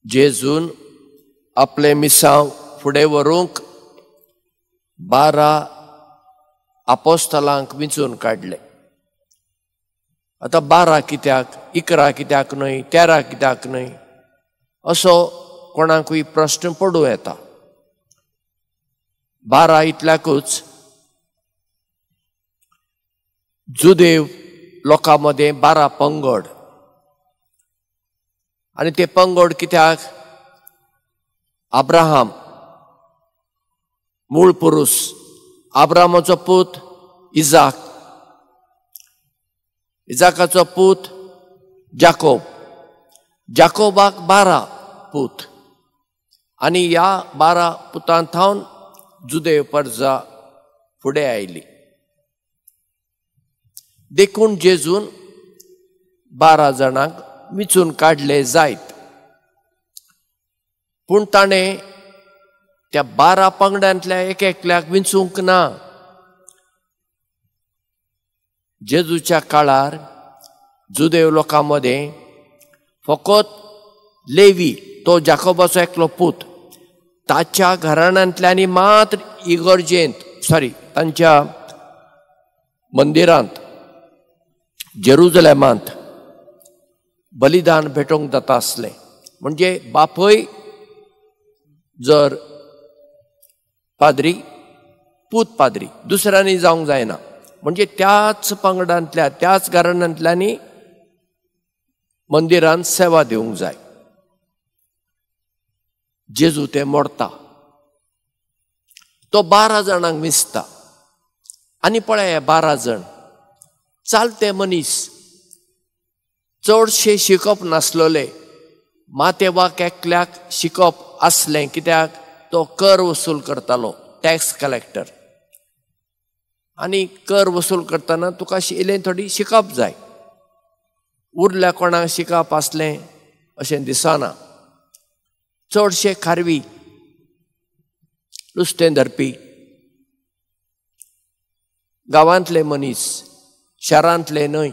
जेजून आपले मिसांव फुडें व्हरूंक 12 आपोस्तलांक विंचून काडले. आतां 12 कित्याक, 11 कित्याक न्हय, 13 कित्याक न्हय असो कोणाकूय प्रश्न पडूं येता. 12 इतल्याकूच जुदेव लोकां मदें 12 पंगड, आनी ते पंगड कित्याक अब्राहम मूळ पुरुश, अब्राहमाचो पूत इजाक, इजाकाचो पूत जाकोब, जाकोबाक 12 पूत, आनी ह्या 12 पुतांथावन जुदेव परजा फुडें आयली. देखून जेजून 12 जाणांक विंचून काडले जायत, पूण ताणें त्या 12 पंगडांतल्या एकल्याक विंचूंक ना. जेजूच्या काळार जुदेव लोकां मदें फकत लेवी, तो जाकोबाचो एकलो पूत, ताच्या घराण्यांतल्यांनी मात्र इगर्जेंत तांच्या मंदिरांत जेरुजलेमांत बलिदान भेटोवंक जाता आसलें. म्हणजे बापय जर पाद्री, पूत पाद्री, दुसऱ्यांनी जावंक जायना. म्हणजे त्याच पंगडांतल्या, त्याच घराण्यांतल्यांनी मंदिरांत सेवा दिवंक जाय. जेजू ते मोडटा, तो 12 जाणांक विंचता. आनी पळय, 12 जण चालते मनीस, चडशे शिकप नासलोले, मातेवाक एकल्याक शिकप आसलें, कित्याक तो कर वसूल करतालो, टॅक्स कलेक्टर. आनी कर वसूल करतना तुका इल्लें थोडी शिकप जाय. उरल्या कोणाक शिकप आसलें अशें दिसना. चडशे खारवी, नुस्तें धरपी, गांवांतले मनीस, शारांतले न्हय.